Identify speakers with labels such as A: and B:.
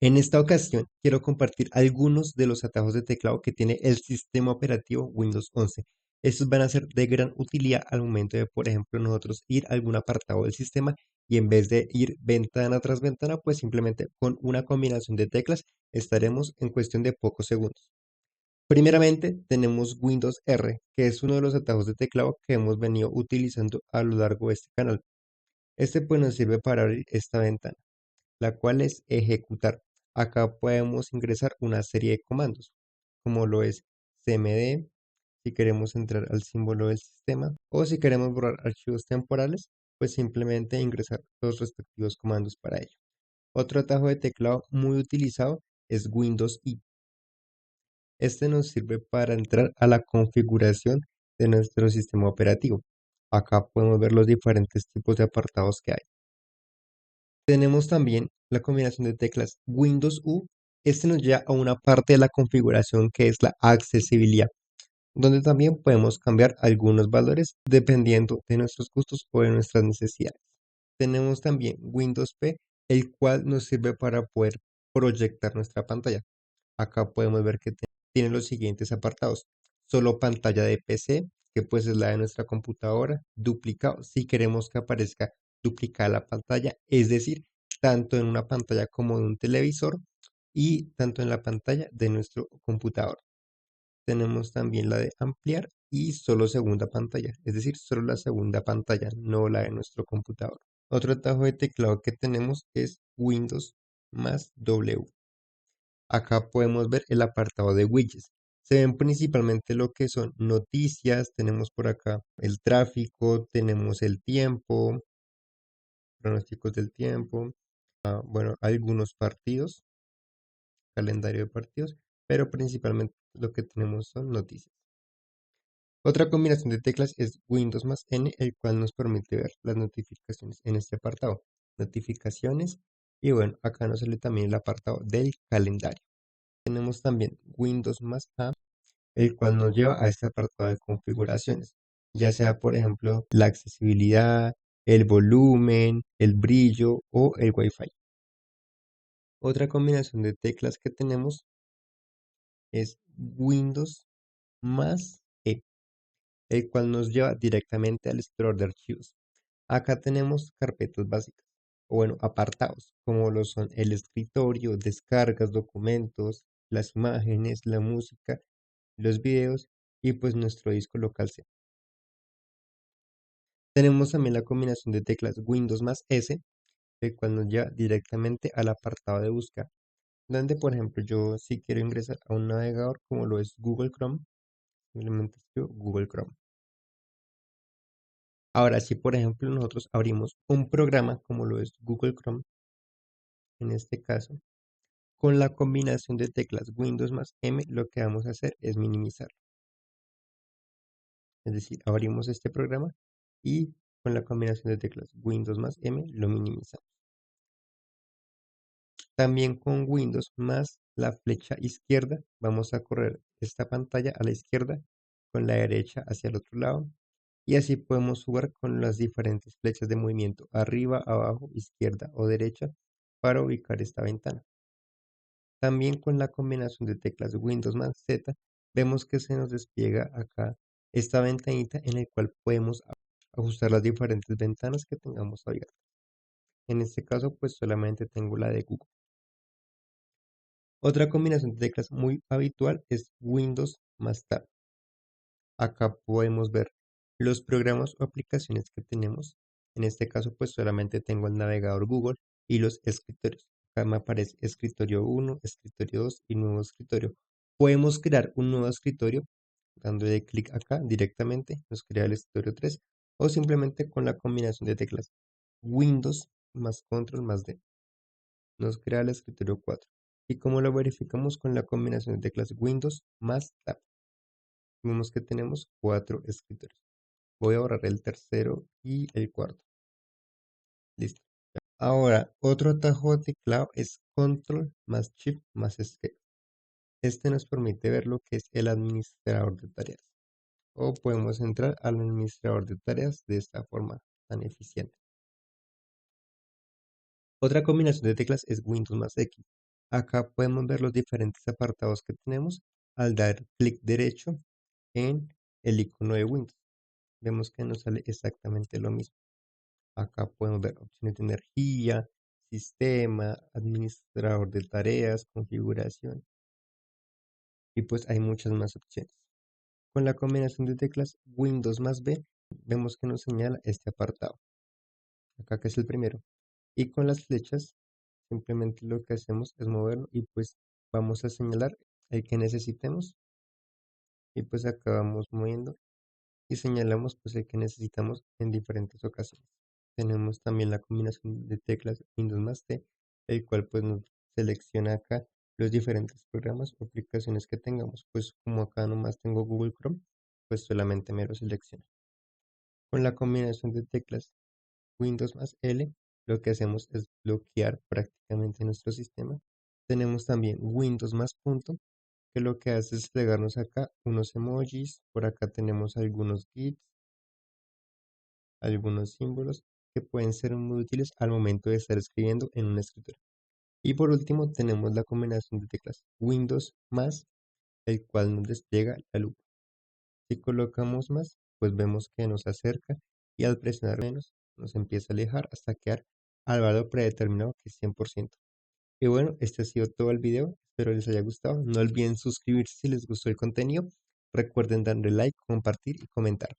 A: En esta ocasión quiero compartir algunos de los atajos de teclado que tiene el sistema operativo Windows 11. Estos van a ser de gran utilidad al momento de, por ejemplo, nosotros ir a algún apartado del sistema y en vez de ir ventana tras ventana, pues simplemente con una combinación de teclas estaremos en cuestión de pocos segundos. Primeramente tenemos Windows R, que es uno de los atajos de teclado que hemos venido utilizando a lo largo de este canal. Este pues nos sirve para abrir esta ventana, la cual es ejecutar. Acá podemos ingresar una serie de comandos, como lo es cmd, si queremos entrar al símbolo del sistema, o si queremos borrar archivos temporales, pues simplemente ingresar los respectivos comandos para ello. Otro atajo de teclado muy utilizado es Windows I. Este nos sirve para entrar a la configuración de nuestro sistema operativo. Acá podemos ver los diferentes tipos de apartados que hay. Tenemos también la combinación de teclas Windows U. Este nos lleva a una parte de la configuración que es la accesibilidad, donde también podemos cambiar algunos valores dependiendo de nuestros gustos o de nuestras necesidades. Tenemos también Windows P, el cual nos sirve para poder proyectar nuestra pantalla. Acá podemos ver que tiene los siguientes apartados. Solo pantalla de PC, que pues es la de nuestra computadora. Duplicado, si queremos que aparezca duplicada la pantalla, es decir, tanto en una pantalla como en un televisor y tanto en la pantalla de nuestro computador. Tenemos también la de ampliar y solo segunda pantalla, es decir, solo la segunda pantalla, no la de nuestro computador. Otro atajo de teclado que tenemos es Windows más W. Acá podemos ver el apartado de widgets. Se ven principalmente lo que son noticias, tenemos por acá el tráfico, tenemos el tiempo, pronósticos del tiempo, bueno, algunos partidos, calendario de partidos, pero principalmente lo que tenemos son noticias. Otra combinación de teclas es Windows más N, el cual nos permite ver las notificaciones en este apartado. Notificaciones y bueno, acá nos sale también el apartado del calendario. Tenemos también Windows más A, el cual nos lleva a este apartado de configuraciones, ya sea por ejemplo la accesibilidad, el volumen, el brillo o el Wi-Fi. Otra combinación de teclas que tenemos es Windows más E, el cual nos lleva directamente al explorador de archivos. Acá tenemos carpetas básicas, o bueno, apartados, como lo son el escritorio, descargas, documentos, las imágenes, la música, los videos y pues nuestro disco local C. Tenemos también la combinación de teclas Windows más S, el cual nos lleva directamente al apartado de búsqueda, donde por ejemplo yo si quiero ingresar a un navegador como lo es Google Chrome, simplemente escribo Google Chrome. Ahora si por ejemplo nosotros abrimos un programa como lo es Google Chrome, en este caso, con la combinación de teclas Windows más M, lo que vamos a hacer es minimizar. Es decir, abrimos este programa y con la combinación de teclas Windows más M lo minimizamos. También con Windows más la flecha izquierda vamos a correr esta pantalla a la izquierda con la derecha hacia el otro lado y así podemos jugar con las diferentes flechas de movimiento arriba, abajo, izquierda o derecha para ubicar esta ventana. También con la combinación de teclas Windows más Z vemos que se nos despliega acá esta ventanita en la cual podemos ajustar las diferentes ventanas que tengamos abiertas. En este caso pues solamente tengo la de Google. Otra combinación de teclas muy habitual es Windows más Tab. Acá podemos ver los programas o aplicaciones que tenemos. En este caso, pues solamente tengo el navegador Google y los escritorios. Acá me aparece escritorio 1, escritorio 2 y nuevo escritorio. Podemos crear un nuevo escritorio dándole clic acá directamente, nos crea el escritorio 3 o simplemente con la combinación de teclas Windows más Control más D. Nos crea el escritorio 4. ¿Y cómo lo verificamos? Con la combinación de teclas Windows más Tab? Vemos que tenemos 4 escritorios. Voy a borrar el tercero y el cuarto. Listo. Ahora, otro atajo de teclado es Control más Shift más Escape. Este nos permite ver lo que es el administrador de tareas. O podemos entrar al administrador de tareas de esta forma tan eficiente. Otra combinación de teclas es Windows más X. Acá podemos ver los diferentes apartados que tenemos al dar clic derecho en el icono de Windows. Vemos que nos sale exactamente lo mismo. Acá podemos ver opciones de energía, sistema, administrador de tareas, configuración y pues hay muchas más opciones. Con la combinación de teclas Windows más B, vemos que nos señala este apartado, acá que es el primero. Y con las flechas, simplemente lo que hacemos es moverlo y pues vamos a señalar el que necesitemos y pues acá vamos moviendo y señalamos pues el que necesitamos en diferentes ocasiones. Tenemos también la combinación de teclas Windows más T, el cual pues nos selecciona acá los diferentes programas o aplicaciones que tengamos. Pues como acá nomás tengo Google Chrome, pues solamente me lo selecciona. Con la combinación de teclas Windows más L, lo que hacemos es bloquear prácticamente nuestro sistema. Tenemos también Windows más punto, que lo que hace es pegarnos acá unos emojis. Por acá tenemos algunos GIFs, algunos símbolos que pueden ser muy útiles al momento de estar escribiendo en un escritorio. Y por último tenemos la combinación de teclas Windows más, el cual nos despliega la lupa. Si colocamos más, pues vemos que nos acerca y al presionar menos nos empieza a alejar hasta quedar al valor predeterminado que es 100%. Y bueno, este ha sido todo el video. Espero les haya gustado. No olviden suscribirse si les gustó el contenido. Recuerden darle like, compartir y comentar.